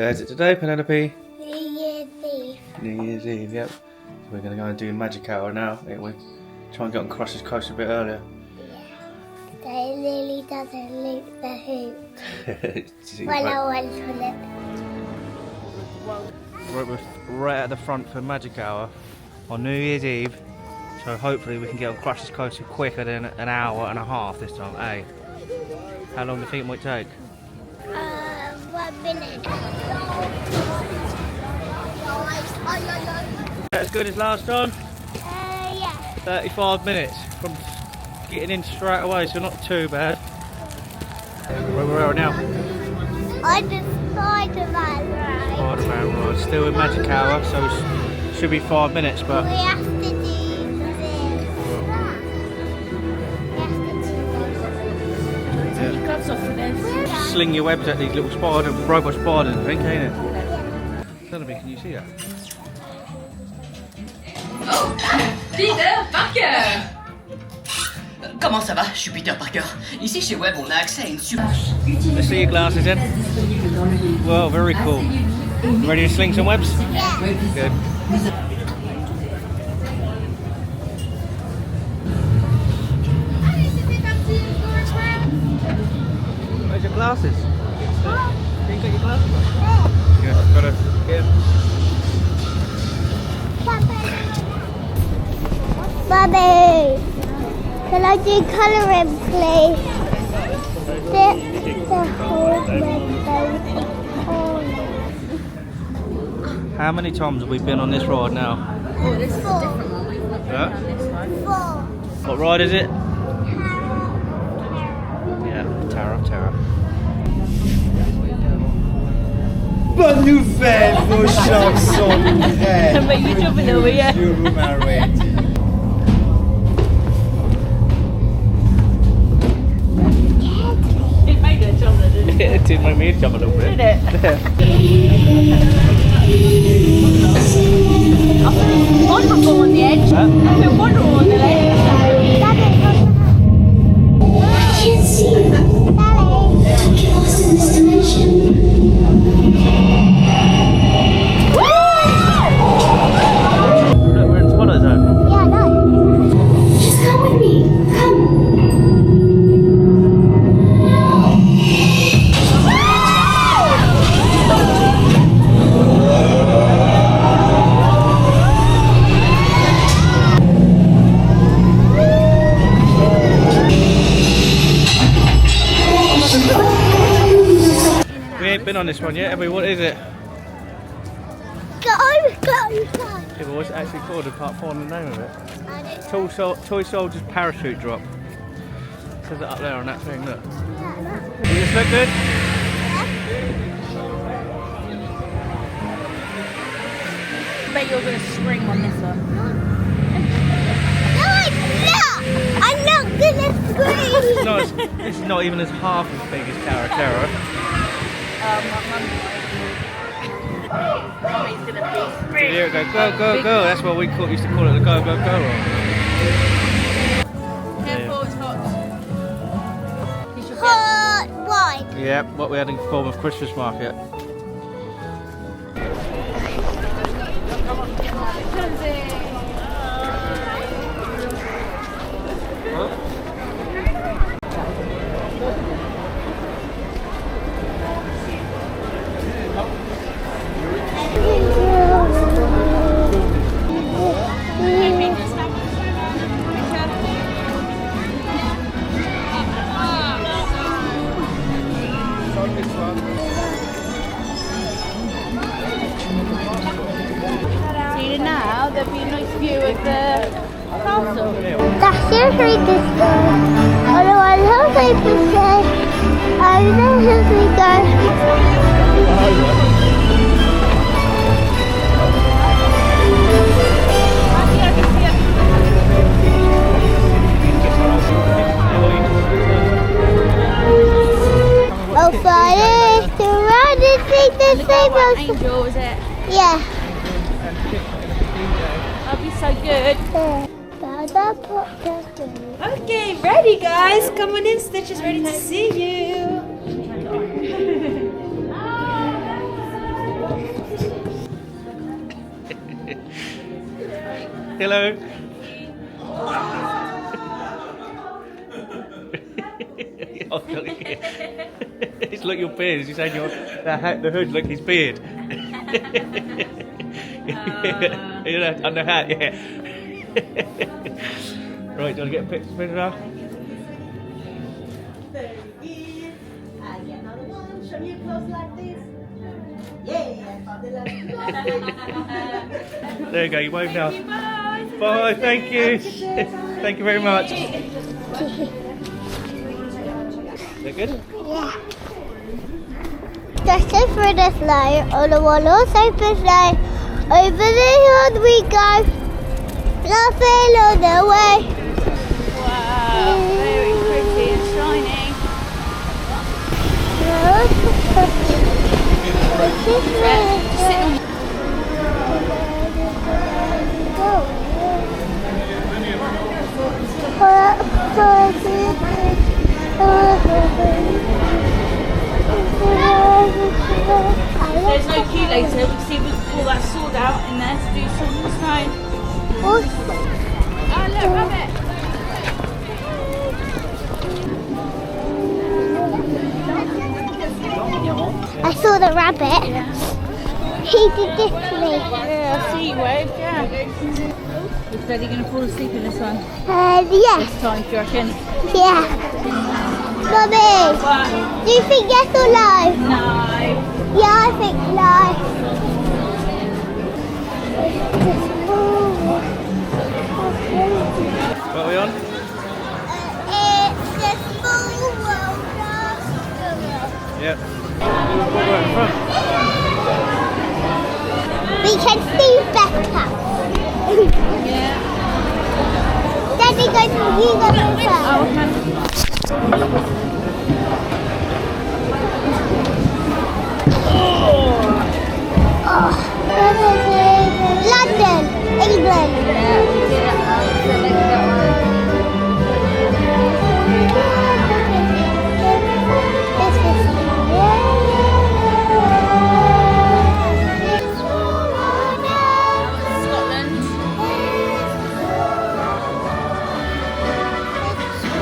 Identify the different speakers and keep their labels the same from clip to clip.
Speaker 1: day is it today, Penelope?
Speaker 2: New Year's Eve.
Speaker 1: New Year's Eve, yep. So we're going to go and do Magic Hour now, ain't we? Try and get on Crush's Coast a bit earlier.
Speaker 2: Yeah. They Lily doesn't loop the hoop. When I went on it.
Speaker 1: We're right at the front for Magic Hour on New Year's Eve. So hopefully we can get on Crush's Coast quicker than an hour and a half this time, eh? How long do you think it might take?
Speaker 2: 1 minute.
Speaker 1: As good as last time?
Speaker 2: Yeah.
Speaker 1: 35 minutes from getting in straight away, so not too bad. Where we are now?
Speaker 2: On the Spider-Man ride.
Speaker 1: Spider-Man ride. Still in Magic Hour, so it should be 5 minutes, but...
Speaker 2: We have to do this.
Speaker 1: Sling your webs at these little robot spiders, I think, ain't it? Penelope, can you see that?
Speaker 3: Oh, Peter Parker!
Speaker 4: Comment ça va? Je suis Peter Parker. Ici chez Web, on a accès à une super...
Speaker 1: Let's see your glasses in. Well, very cool. You ready to sling some webs?
Speaker 2: Yeah.
Speaker 1: Good. Where's your glasses? Can you get your glasses on? Yeah, gotta get
Speaker 2: Bobby, can I do colouring, please?
Speaker 1: How many times have we been on this ride now?
Speaker 3: Oh, this is a different one. We've not been
Speaker 1: Yeah?
Speaker 3: on this one.
Speaker 2: 4.
Speaker 1: What ride is it? Yeah, Tower of Terror.
Speaker 5: Bonne nouvelle, vos chocs sont prêts.
Speaker 3: But you're jumping over, yeah.
Speaker 5: Your room are ready.
Speaker 3: It made her jump, didn't it?
Speaker 1: It did make me jump a little bit.
Speaker 3: Did it? I put Wonderful on the edge. I put Wonderful on the ledge.
Speaker 2: I can see you. Get lost in this dimension.
Speaker 1: Look, we're in Twilight Zone.
Speaker 2: Yeah, no. Just come with me. Come.
Speaker 1: We ain't been on this one yet, have we? What is it?
Speaker 2: Go.
Speaker 1: Yeah, but what's it actually called apart from the name of it?
Speaker 2: I don't know.
Speaker 1: Toy Soldier's Parachute Drop. It says it up there on that thing, look. Does this look good?
Speaker 3: I bet you're going to scream on this one.
Speaker 2: No, I'm not gonna scream.
Speaker 1: No, it's not even as half as big as Tower of Terror.
Speaker 3: Mummy's going to be
Speaker 1: Here it goes, go, go, go. That's what we used to call it, the go, go, go roll.
Speaker 3: Careful, it's hot. You should
Speaker 2: Hot wine.
Speaker 1: Yeah, what we had in form of Christmas market.
Speaker 3: See now, there'll be a nice view of the castle.
Speaker 2: That's seriously this good. Otherwise, how people say, I'm not helping go. Oh, Friday, to run and take the same
Speaker 3: Angel, is it?
Speaker 2: Yeah.
Speaker 3: That'd be so good.
Speaker 6: Okay, ready guys. Come on in, Stitch is ready to see you.
Speaker 1: Hello. Oh, look, it's like your beard. As you say, the hood, like his beard. You know, under hat, yeah. Right, do you want to get a picture of now?
Speaker 6: There it is. I get another one. Show me your clothes like this. Yeah, I found it.
Speaker 1: There you go, you wave now.
Speaker 6: Bye.
Speaker 1: Bye, thank you. Thank you very much. They're good?
Speaker 2: Yeah. Just over the slide, on the one also for slide. Over the hill we go, laughing all the way.
Speaker 3: Wow, very pretty and shiny. There's no queue later. We see we can pull that sword out in there to do something fine. Oh look, rabbit!
Speaker 2: I saw the rabbit. He did this to me.
Speaker 3: Yeah, I see you wave, yeah. Is Daddy going to fall asleep in this one?
Speaker 2: Yeah.
Speaker 3: This time, do you reckon?
Speaker 2: Yeah. Mummy,
Speaker 3: What?
Speaker 2: do you think yes or no?
Speaker 3: No.
Speaker 2: Yeah, I think no.
Speaker 1: What are we on?
Speaker 2: It's the small roller coaster.
Speaker 1: Yep. Right in front.
Speaker 2: We can see better.
Speaker 3: Yeah.
Speaker 2: Daddy, you go first. London, England.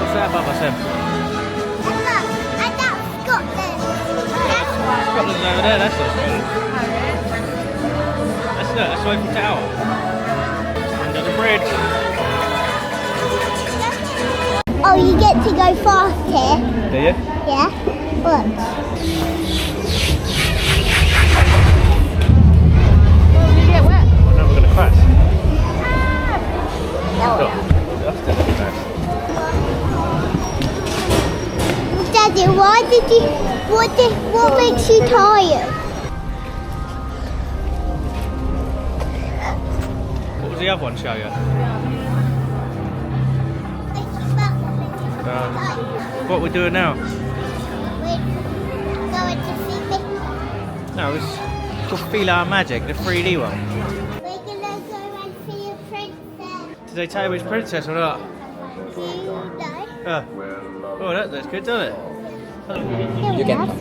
Speaker 1: What's that above us then? Scotland's over there, that's not Scotland. That's the Eiffel Tower. Under the bridge.
Speaker 2: Oh, you get to go fast here.
Speaker 1: Do you?
Speaker 2: Yeah. Look.
Speaker 1: Oh no, we're going to crash.
Speaker 2: Oh,
Speaker 1: That's definitely nice.
Speaker 2: Daddy, why did you? What makes you tired?
Speaker 1: What was the other one show you? What we're doing now?
Speaker 2: We're going to see this.
Speaker 1: No, it's called Feel Our Magic, the 3D one.
Speaker 2: We're gonna go and see a princess.
Speaker 1: Did they tell you which princess or not?
Speaker 2: Do you know?
Speaker 1: Oh, that's good, doesn't it?
Speaker 2: You can.
Speaker 1: Go.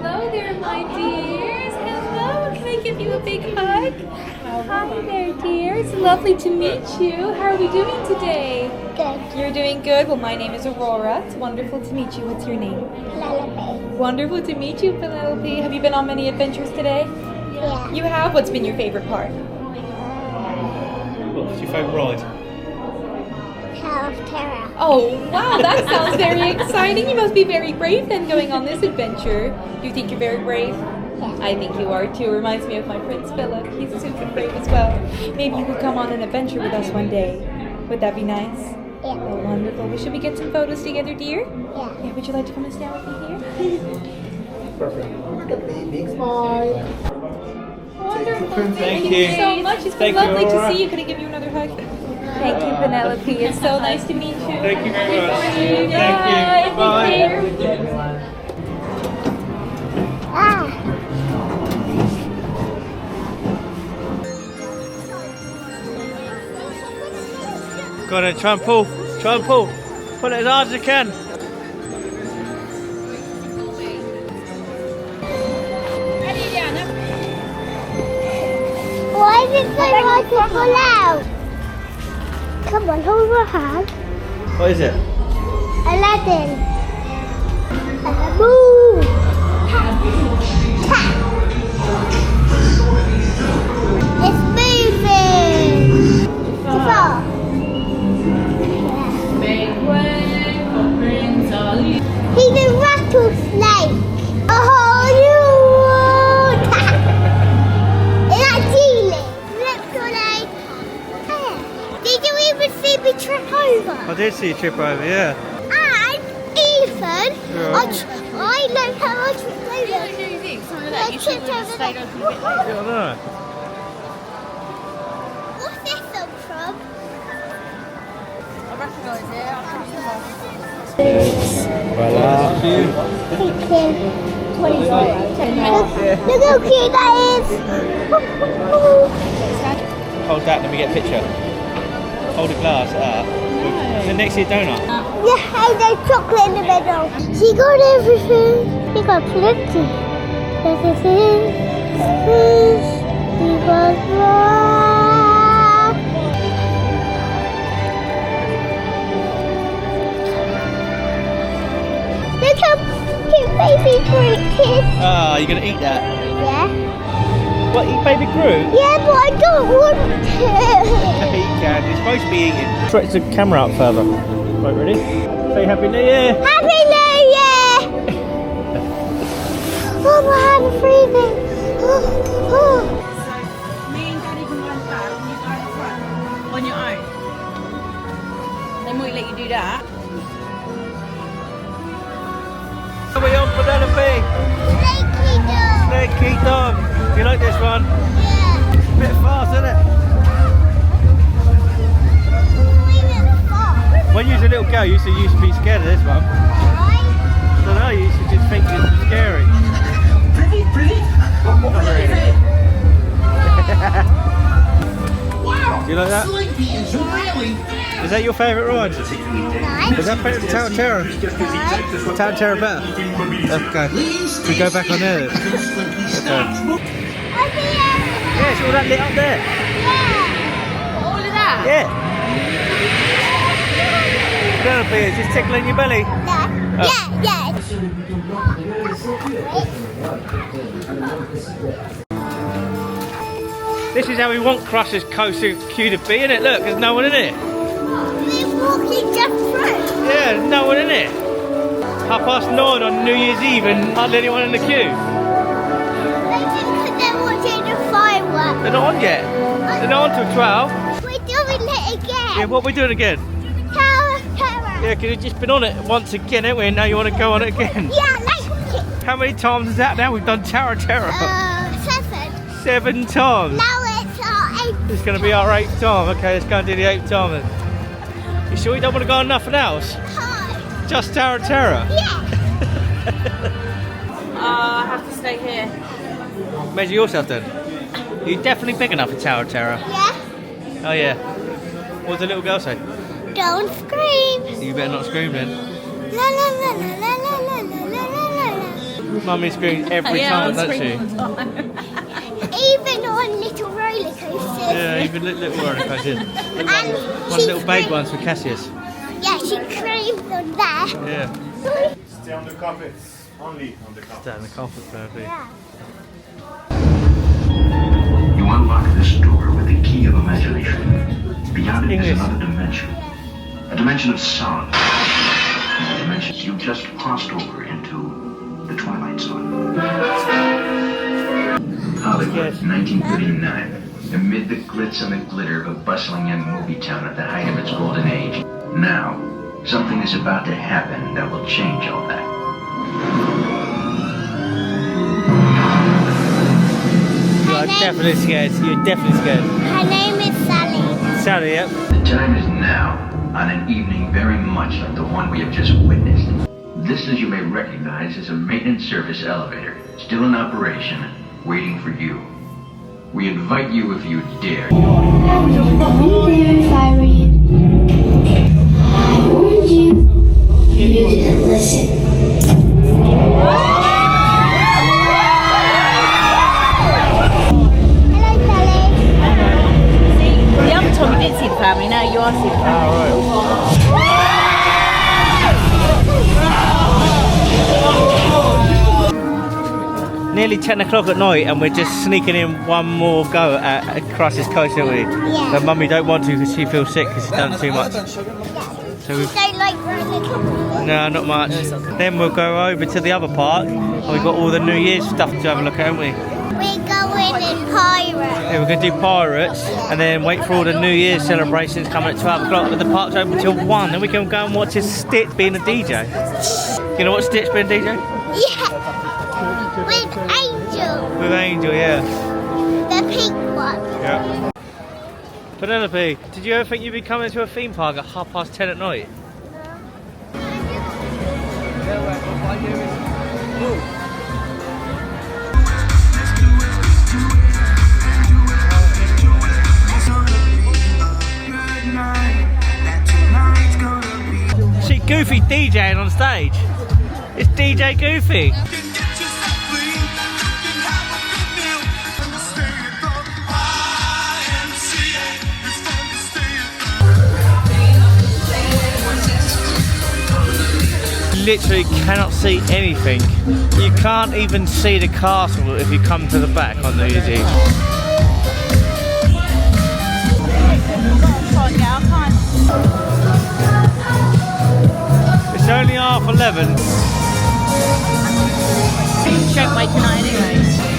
Speaker 3: Hello there, my dears. Hello. Can I give you a big hug? Hi there, dear. It's lovely to meet you. How are we doing today?
Speaker 2: Good.
Speaker 3: You're doing good. Well, my name is Aurora. It's wonderful to meet you. What's your name?
Speaker 2: Penelope.
Speaker 3: Wonderful to meet you, Penelope. Have you been on many adventures today?
Speaker 2: Yeah.
Speaker 3: You have? What's been your favorite part?
Speaker 1: What's your favourite ride?
Speaker 2: Tower of Terror.
Speaker 3: Oh, wow. That sounds very exciting. You must be very brave then going on this adventure. Do you think you're very brave?
Speaker 2: Yeah.
Speaker 3: I think you are too. Reminds me of my Prince Philip. He's super brave as well. Maybe you could come on an adventure with us one day. Would that be nice?
Speaker 2: Yeah.
Speaker 3: Oh, wonderful. Well, should we get some photos together, dear?
Speaker 2: Yeah.
Speaker 3: Yeah, would you like to come and stand with me here?
Speaker 5: Perfect. Big smile.
Speaker 3: Wonderful.
Speaker 1: Thank
Speaker 3: you
Speaker 1: you.
Speaker 3: so much. It's been
Speaker 1: Thank you,
Speaker 3: lovely to
Speaker 1: Aurora.
Speaker 3: see you. Could I give you another hug? Thank you, Penelope. It's so nice to meet you.
Speaker 1: Thank you very much.
Speaker 3: Thank
Speaker 1: Thank you.
Speaker 3: Bye.
Speaker 2: Ah.
Speaker 1: Go on then, try and pull. Try and pull. Pull it as hard as you can.
Speaker 3: Ready, Diana?
Speaker 2: is it so hard to pull out? Come on, hold my hand.
Speaker 1: What is it?
Speaker 2: Aladdin. Move. Tap. Tap. It's moving. Stop.
Speaker 3: Make way for Prince Ali.
Speaker 2: He's a rattlesnake. A whole new world. Is that Geely? Look, Dolly. Did you even see me trip over?
Speaker 1: I did see you trip over, yeah.
Speaker 2: And even,
Speaker 1: Yeah.
Speaker 2: I know how I tripped over.
Speaker 3: Some of that you should have stayed open a bit later.
Speaker 1: Yeah, I know.
Speaker 2: What's this song from?
Speaker 3: I recognise it. I'll show you more.
Speaker 1: Voila.
Speaker 2: Look how cute that is.
Speaker 1: Hold that, let me get a picture. Hold the glass up. Is it next to your donut?
Speaker 2: Yeah, and there's chocolate in the middle. She got everything. She got plenty. Everything. She got more. Look how cute baby Groot is.
Speaker 1: Ah, you're going to eat that?
Speaker 2: Yeah.
Speaker 1: What, eat baby Groot?
Speaker 2: Yeah, but I don't want to.
Speaker 1: You can, you're supposed to be eating. Stretch the camera out further. Right, ready? Say Happy New Year!
Speaker 2: Happy New Year! Oh, my hand is freezing.
Speaker 3: Me and Daddy can go in the back and you go in the front on your own. Then we let you do that.
Speaker 1: Are we on Penelope?
Speaker 2: Snaky dog.
Speaker 1: Snaky dog. You like this one?
Speaker 2: Yeah.
Speaker 1: It's a bit fast, isn't it? When you was a little girl, you used to be scared of this one.
Speaker 2: Right?
Speaker 1: I don't know, you used to just think this was scary.
Speaker 4: Pretty, pretty.
Speaker 1: Not really. Do you like that?
Speaker 4: Sleepy is really.
Speaker 1: Is that your favourite ride?
Speaker 2: Nice.
Speaker 1: Is that better than Tower of Terror?
Speaker 2: Nice.
Speaker 1: Tower of Terror better? Okay. We go back on there. Okay. Yeah, it's all that lit up there.
Speaker 3: All of that?
Speaker 1: Yeah. Penelope, is this tickling your belly?
Speaker 2: Yeah. Yeah.
Speaker 1: This is how we want Crush's Coaster Q to be, isn't it? Look, there's no one in it.
Speaker 2: We're walking just through.
Speaker 1: Yeah, there's no one in it. 9:30 on New Year's Eve and hardly anyone in the queue.
Speaker 2: Maybe because they're watching the fireworks.
Speaker 1: They're not on yet. They're not on till 12.
Speaker 2: We're doing it again.
Speaker 1: Yeah, what are we doing again?
Speaker 2: Tower of Terror.
Speaker 1: Yeah, because we've just been on it once again, haven't we? And now you want to go on it again.
Speaker 2: Yeah, like it.
Speaker 1: How many times is that now? We've done Tower of Terror.
Speaker 2: 7.
Speaker 1: 7 times.
Speaker 2: Now it's our 8th.
Speaker 1: It's going to be our 8th time. Okay, let's go and do the 8th time then. You sure you don't want to go on nothing else?
Speaker 2: time.
Speaker 1: Just Tower of Terror?
Speaker 2: Yeah.
Speaker 3: I have to stay here.
Speaker 1: Measure yourself then. You're definitely big enough for Tower of Terror.
Speaker 2: Yeah.
Speaker 1: Oh yeah. What does the little girl say?
Speaker 2: Don't scream.
Speaker 1: You better not scream then.
Speaker 2: La la la la la la la la la la.
Speaker 1: Mummy screams every time, doesn't she?
Speaker 2: Even on little roller coasters.
Speaker 1: Yeah, even little roller coasters.
Speaker 2: And
Speaker 1: One
Speaker 2: she
Speaker 1: little big ones for Cassius.
Speaker 2: Yeah, she screams on there.
Speaker 1: Yeah.
Speaker 7: Stay on the carpet. Only on the carpet.
Speaker 1: Down the carpet, Penelope.
Speaker 2: Yeah.
Speaker 8: You unlock this door with the key of imagination. Beyond it is
Speaker 1: English.
Speaker 8: another dimension. A dimension of sound. A dimension you just crossed over into the Twilight Zone. Hollywood,
Speaker 1: Yes.
Speaker 8: 1939. Amid the glitz and the glitter of a bustling young movie town at the height of its golden age. Now, something is about to happen that will change all that.
Speaker 1: You are definitely scared. You're definitely scared.
Speaker 2: Her name is Sally.
Speaker 1: Sally, yep.
Speaker 8: The time is now, on an evening very much like the one we have just witnessed. This, as you may recognize, is a maintenance service elevator, still in operation, waiting for you. We invite you, if you dare.
Speaker 2: I warned you. You didn't listen. Hello, Sally.
Speaker 1: nearly 10 o'clock at night and we're just sneaking in one more go at Cross's Coast, aren't we?
Speaker 2: Yeah.
Speaker 1: But Mummy don't want to because she feels sick because she's done too much. So we've,
Speaker 2: Don't like running.
Speaker 1: no, not much. Then we'll go over to the other park and we've got all the New Year's stuff to have a look at, haven't we?
Speaker 2: We're going in Pirates.
Speaker 1: Yeah, we're going to do Pirates and then wait for all the New Year's celebrations coming at 12 o'clock. But the park's open till 1. Then we can go and watch his Stitch being a DJ. You know what Stitch being a DJ?
Speaker 2: Yeah. With Angel.
Speaker 1: With Angel, yeah.
Speaker 2: The pink one.
Speaker 1: Yeah. Penelope, did you ever think you'd be coming to a theme park at 10:30 at night? See Goofy DJing on stage. It's DJ Goofy. Literally cannot see anything. You can't even see the castle if you come to the back on New Year's Eve. It's only 11:30.
Speaker 3: Don't wait tonight anyway.